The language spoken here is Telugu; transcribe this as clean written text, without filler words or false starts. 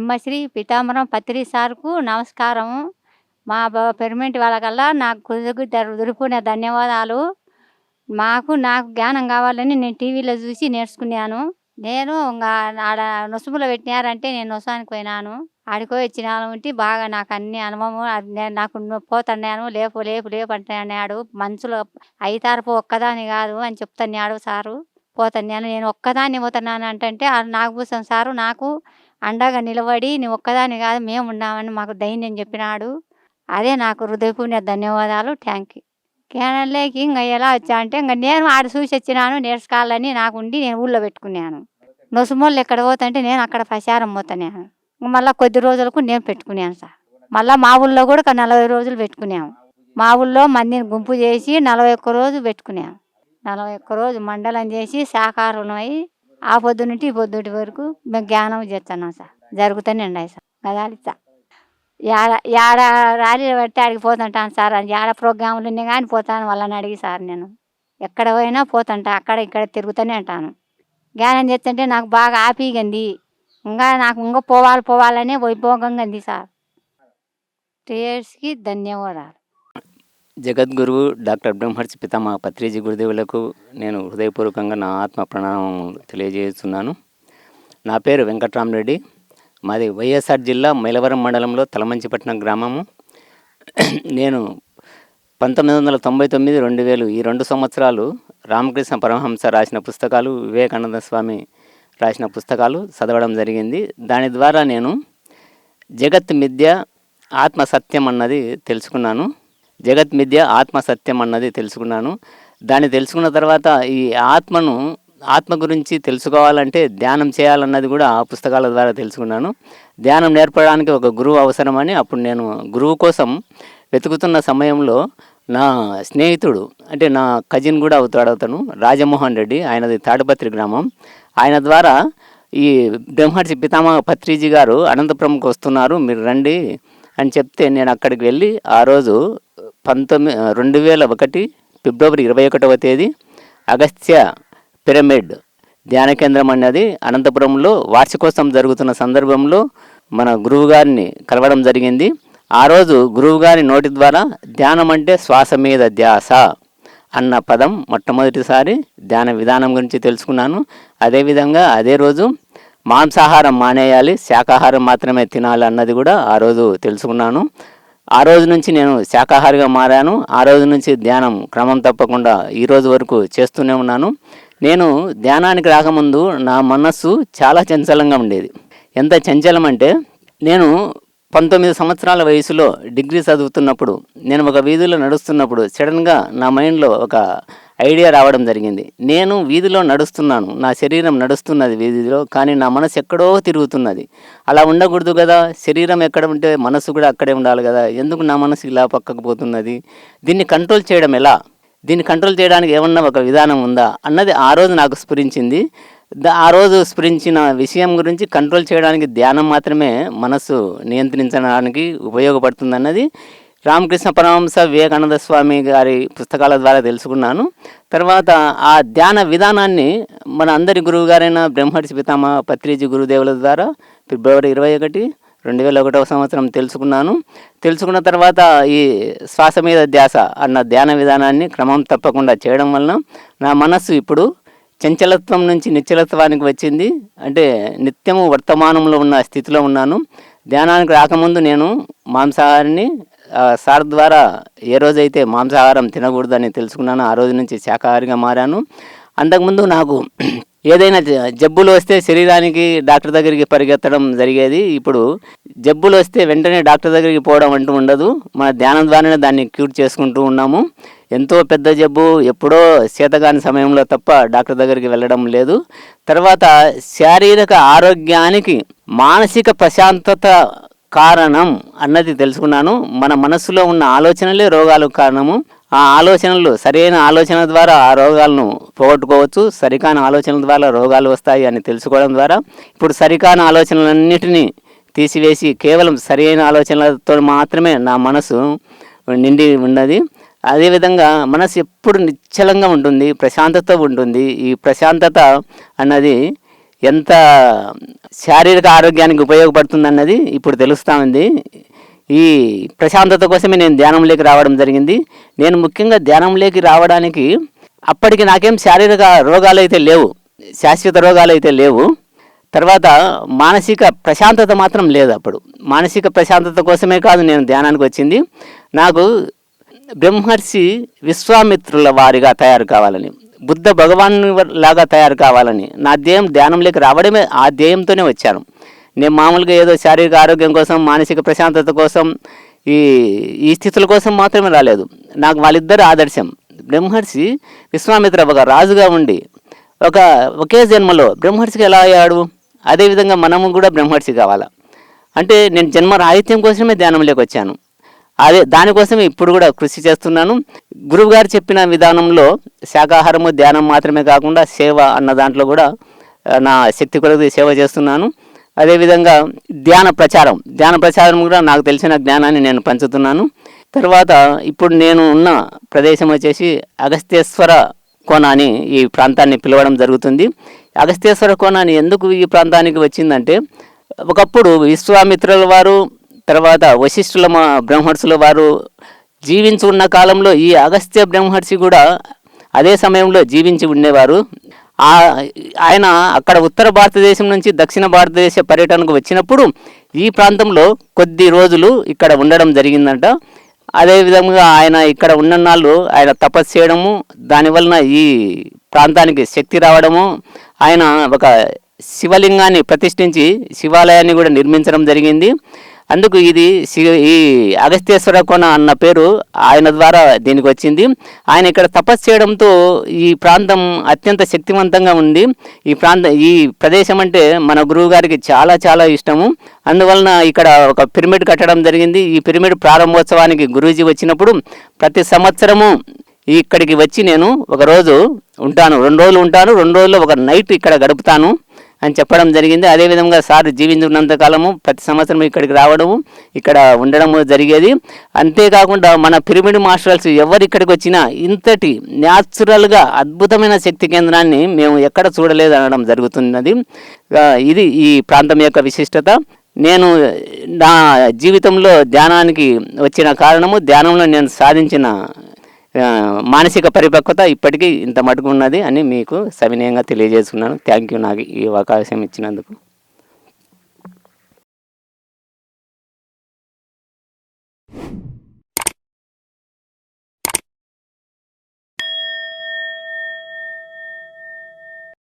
బ్రహ్మశ్రీ పితాంబరం పత్రి సార్కు నమస్కారం. మా పెరిమెంటి వాళ్ళకల్లా నాకు కుదురుకునే ధన్యవాదాలు. నాకు జ్ఞానం కావాలని నేను టీవీలో చూసి నేర్చుకున్నాను. నేను ఆడ నొసములో పెట్టినారంటే నేను నొసానికి పోయినాను. ఆడికి పోయి వచ్చినాను బాగా నాకు అన్ని అనుభవం. నాకు పోతున్నాను, లేపు లేపు లేపు అంటున్నాడు. మనసులో అయితారపు ఒక్కదాని కాదు అని చెప్తున్నాడు సారు. పోతున్నాను, నేను ఒక్కదాన్ని పోతున్నాను అంటే నాగభూషణం సారు నాకు అండగా నిలబడి నువ్వు ఒక్కదాన్ని కాదు మేము ఉన్నామని మాకు ధైర్యం చెప్పినాడు. అదే నాకు హృదయపూర్వక ధన్యవాదాలు. Thank you. కేరళకి ఎలా వచ్చా అంటే నేను ఆడ చూసి వచ్చినాను నేర్చుకోవాలని నాకుండి నేను ఊళ్ళో పెట్టుకున్నాను. నొసుమోళ్ళు ఎక్కడ పోతుంటే నేను అక్కడ ప్రచారం పోతున్నాను. మళ్ళీ కొద్ది రోజులకు నేను పెట్టుకున్నాను సార్. మళ్ళీ మా ఊళ్ళో కూడా 40 రోజులు పెట్టుకున్నాము. మా ఊళ్ళో మందిని గుంపు చేసి 41 రోజు పెట్టుకున్నాము. 41 రోజు మండలం చేసి శాకాహారం అయ్యి ఆ పొద్దు నుండి ఈ పొద్దుటి వరకు మేము జ్ఞానం చేస్తున్నాం సార్. జరుగుతూనే ఉన్నాయి సార్. కదాలి సార్. ఏడ ర్యాలీలు పడితే అడిగి పోతుంటాను సార్. ఏడ ప్రోగ్రాములు ఉన్నాయి కానీ పోతాను వాళ్ళని అడిగి సార్. నేను ఎక్కడ పోయినా పోతుంటా, అక్కడ ఇక్కడ తిరుగుతూనే ఉంటాను. జ్ఞానం చేస్తుంటే నాకు బాగా హ్యాపీగా ఉంది. నాకు పోవాలనే వైభోగంగా ఉంది సార్. టీఎస్కి ధన్యవాదాలు. జగద్గురువు డాక్టర్ బ్రహ్మర్షి పితామహ పత్రిజీ గురుదేవులకు నేను హృదయపూర్వకంగా నా ఆత్మ ప్రణామం తెలియజేస్తున్నాను. నా పేరు వెంకట్రామరెడ్డి. మాది వైఎస్ఆర్ జిల్లా మైలవరం మండలంలో తలమంచిపట్నం గ్రామము. నేను 1999, 2000 ఈ 2 సంవత్సరాలు రామకృష్ణ పరమహంస రాసిన పుస్తకాలు, వివేకానంద స్వామి రాసిన పుస్తకాలు చదవడం జరిగింది. దాని ద్వారా నేను జగత్ మిథ్య ఆత్మ సత్యం అన్నది తెలుసుకున్నాను. జగత్ మిథ్య ఆత్మ సత్యం అన్నది తెలుసుకున్నాను. దాన్ని తెలుసుకున్న తర్వాత ఈ ఆత్మ గురించి తెలుసుకోవాలంటే ధ్యానం చేయాలన్నది కూడా ఆ పుస్తకాల ద్వారా తెలుసుకున్నాను. ధ్యానం నేర్పడానికి ఒక గురువు అవసరమని అప్పుడు నేను గురువు కోసం వెతుకుతున్న సమయంలో నా స్నేహితుడు అంటే నా కజిన్ కూడా అవుతాడు, అతను రాజమోహన్ రెడ్డి, ఆయనది తాడిపత్రి గ్రామం. ఆయన ద్వారా ఈ బ్రహ్మర్షి పితామహ పత్రిజీ గారు అనంతపురంకి వస్తున్నారు, మీరు రండి అని చెప్తే నేను అక్కడికి వెళ్ళి ఆ రోజు 2001 ఫిబ్రవరి 21వ తేదీ అగస్త్య పిరమిడ్ ధ్యాన కేంద్రం అన్నది అనంతపురంలో వార్షికోత్సవం జరుగుతున్న సందర్భంలో మన గురువుగారిని కలవడం జరిగింది. ఆ రోజు గురువుగారి నోటి ద్వారా ధ్యానం అంటే శ్వాస మీద ధ్యాస అన్న పదం మొట్టమొదటిసారి ధ్యాన విధానం గురించి తెలుసుకున్నాను. అదేవిధంగా అదే రోజు మాంసాహారం మానేయాలి, శాకాహారం మాత్రమే తినాలి అన్నది కూడా ఆ రోజు తెలుసుకున్నాను. ఆ రోజు నుంచి నేను శాకాహారిగా మారాను. ఆ రోజు నుంచి ధ్యానం క్రమం తప్పకుండా ఈ రోజు వరకు చేస్తూనే ఉన్నాను. నేను ధ్యానానికి రాకముందు నా మనస్సు చాలా చంచలంగా ఉండేది. ఎంత చంచలం అంటే నేను 19 సంవత్సరాల వయసులో డిగ్రీ చదువుతున్నప్పుడు నేను ఒక వీధిలో నడుస్తున్నప్పుడు సడన్గా నా మైండ్లో ఒక ఐడియా రావడం జరిగింది. నేను వీధిలో నడుస్తున్నాను, నా శరీరం నడుస్తున్నది వీధిలో, కానీ నా మనసు ఎక్కడో తిరుగుతున్నది. అలా ఉండకూడదు కదా, శరీరం ఎక్కడ ఉంటే మనసు కూడా అక్కడే ఉండాలి కదా, ఎందుకు నా మనసు ఇలా పక్కకు పోతున్నది, దీన్ని కంట్రోల్ చేయడం ఎలా, దీన్ని కంట్రోల్ చేయడానికి ఏమన్నా ఒక విధానం ఉందా అన్నది ఆ రోజు నాకు స్ఫురించింది. ఆ రోజు స్ఫురించిన విషయం గురించి కంట్రోల్ చేయడానికి ధ్యానం మాత్రమే మనసు నియంత్రించడానికి ఉపయోగపడుతుందన్నది రామకృష్ణ పరమహంస, వివేకానంద స్వామి గారి పుస్తకాల ద్వారా తెలుసుకున్నాను. తర్వాత ఆ ధ్యాన విధానాన్ని మన అందరి గురువు గారైన బ్రహ్మర్షి పితామహ పత్రిజీ గురుదేవుల ద్వారా ఫిబ్రవరి 21, 2001వ సంవత్సరం తెలుసుకున్నాను. తెలుసుకున్న తర్వాత ఈ శ్వాస మీద ధ్యాస అన్న ధ్యాన విధానాన్ని క్రమం తప్పకుండా చేయడం వలన నా మనస్సు ఇప్పుడు చంచలత్వం నుంచి నిశ్చలత్వానికి వచ్చింది. అంటే నిత్యము వర్తమానంలో ఉన్న స్థితిలో ఉన్నాను. ధ్యానానికి రాకముందు నేను మాంసాహారిని. సార్ ద్వారా ఏ రోజైతే మాంసాహారం తినకూడదని తెలుసుకున్నాను ఆ రోజు నుంచి శాకాహారిగా మారాను. అంతకుముందు నాకు ఏదైనా జబ్బులు వస్తే శరీరానికి డాక్టర్ దగ్గరికి పరిగెత్తడం జరిగేది. ఇప్పుడు జబ్బులు వస్తే వెంటనే డాక్టర్ దగ్గరికి పోవడం అంటూ ఉండదు. మన ధ్యానం ద్వారానే దాన్ని క్యూర్ చేసుకుంటూ ఉన్నాము. ఎంతో పెద్ద జబ్బు ఎప్పుడో చేతగాని సమయంలో తప్ప డాక్టర్ దగ్గరికి వెళ్ళడం లేదు. తర్వాత శారీరక ఆరోగ్యానికి మానసిక ప్రశాంతత కారణం అన్నది తెలుసుకున్నాను. మన మనస్సులో ఉన్న ఆలోచనలే రోగాలకు కారణము. ఆ ఆలోచనలు సరైన ఆలోచన ద్వారా ఆ రోగాలను పోగొట్టుకోవచ్చు, సరికాని ఆలోచనల ద్వారా రోగాలు వస్తాయి అని తెలుసుకోవడం ద్వారా ఇప్పుడు సరికాని ఆలోచనలన్నిటినీ తీసివేసి కేవలం సరైన ఆలోచనలతో మాత్రమే నా మనసు నిండి ఉన్నది. అదేవిధంగా మనసు ఎప్పుడు నిశ్చలంగా ఉంటుంది, ప్రశాంతత ఉంటుంది. ఈ ప్రశాంతత అన్నది ఎంత శారీరక ఆరోగ్యానికి ఉపయోగపడుతుందన్నది ఇప్పుడు తెలుస్తూ ఉంది. ఈ ప్రశాంతత కోసమే నేను ధ్యానంలోకి రావడం జరిగింది. నేను ముఖ్యంగా ధ్యానంలోకి రావడానికి అప్పటికి నాకేం శారీరక రోగాలు అయితే లేవు, శాశ్వత రోగాలు అయితే లేవు. తర్వాత మానసిక ప్రశాంతత మాత్రం లేదు. అప్పుడు మానసిక ప్రశాంతత కోసమే కాదు నేను ధ్యానానికి వచ్చింది, నాకు బ్రహ్మర్షి విశ్వామిత్రుల వారిగా తయారు కావాలని, బుద్ధ భగవాన్ లాగా తయారు కావాలని నా ధ్యేయం. ధ్యానంలోకి రావడమే ఆ ధ్యేయంతోనే వచ్చాను. నేను మామూలుగా ఏదో శారీరక ఆరోగ్యం కోసం, మానసిక ప్రశాంతత కోసం, ఈ స్థితుల కోసం మాత్రమే రాలేదు. నాకు వాళ్ళిద్దరు ఆదర్శం. బ్రహ్మర్షి విశ్వామిత్ర ఒక రాజుగా ఉండి ఒకే జన్మలో బ్రహ్మర్షికి ఎలా అయ్యాడు, అదేవిధంగా మనము కూడా బ్రహ్మర్షి కావాలా అంటే నేను జన్మ రాహిత్యం కోసమే ధ్యానంలోకి వచ్చాను. దానికోసమే ఇప్పుడు కూడా కృషి చేస్తున్నాను. గురువు గారు చెప్పిన విధానంలో శాకాహారము ధ్యానం మాత్రమే కాకుండా సేవ అన్న దాంట్లో కూడా నా శక్తి కొరకు సేవ చేస్తున్నాను. అదేవిధంగా ధ్యాన ప్రచారం కూడా నాకు తెలిసిన జ్ఞానాన్ని నేను పంచుతున్నాను. తర్వాత ఇప్పుడు నేను ఉన్న ప్రదేశం వచ్చేసి అగస్త్యేశ్వర కోన అని ఈ ప్రాంతాన్ని పిలవడం జరుగుతుంది. అగస్త్యేశ్వర కోన అని ఎందుకు ఈ ప్రాంతానికి వచ్చిందంటే, ఒకప్పుడు విశ్వామిత్రుల వారు, తర్వాత వశిష్ఠుల బ్రహ్మర్షుల వారు జీవించి ఉన్న కాలంలో ఈ అగస్త్య బ్రహ్మర్షి కూడా అదే సమయంలో జీవించి ఉండేవారు. ఆయన అక్కడ ఉత్తర భారతదేశం నుంచి దక్షిణ భారతదేశ పర్యటనకు వచ్చినప్పుడు ఈ ప్రాంతంలో కొద్ది రోజులు ఇక్కడ ఉండడం జరిగిందంట. అదేవిధంగా ఆయన ఇక్కడ ఉన్ననాళ్ళు ఆయన తపస్సు చేయడము, దానివలన ఈ ప్రాంతానికి శక్తి రావడము, ఆయన ఒక శివలింగాన్ని ప్రతిష్ఠించి శివాలయాన్ని కూడా నిర్మించడం జరిగింది. అందుకు ఈ అగస్త్యేశ్వర కోన అన్న పేరు ఆయన ద్వారా దీనికి వచ్చింది. ఆయన ఇక్కడ తపస్సు చేయడంతో ఈ ప్రాంతం అత్యంత శక్తివంతంగా ఉంది. ఈ ప్రదేశం అంటే మన గురువు గారికి చాలా చాలా ఇష్టము. అందువలన ఇక్కడ ఒక పిరమిడ్ కట్టడం జరిగింది. ఈ పిరమిడ్ ప్రారంభోత్సవానికి గురూజీ వచ్చినప్పుడు ప్రతి సంవత్సరము ఇక్కడికి వచ్చి నేను ఒక రోజు ఉంటాను, 2 రోజులు ఉంటాను, 2 రోజుల్లో ఒక నైట్ ఇక్కడ గడుపుతాను అని చెప్పడం జరిగింది. అదేవిధంగా సార్ జీవించినంత కాలము ప్రతి సంవత్సరం ఇక్కడికి రావడము, ఇక్కడ ఉండడము జరిగేది. అంతేకాకుండా మన పిరమిడ్ మాస్టర్స్ ఎవరు ఇక్కడికి వచ్చినా ఇంతటి న్యాచురల్గా అద్భుతమైన శక్తి కేంద్రాన్ని మేము ఎక్కడ చూడలేదు అనడం జరుగుతున్నది. ఇది ఈ ప్రాంతం యొక్క విశిష్టత. నేను నా జీవితంలో ధ్యానానికి వచ్చిన కారణము, ధ్యానంలో నేను సాధించిన మానసిక పరిపక్వత ఇప్పటికీ ఇంత మటుకు ఉన్నది అని మీకు సవినయంగా తెలియజేస్తున్నాను. థ్యాంక్ యూ నాకు ఈ అవకాశం ఇచ్చినందుకు.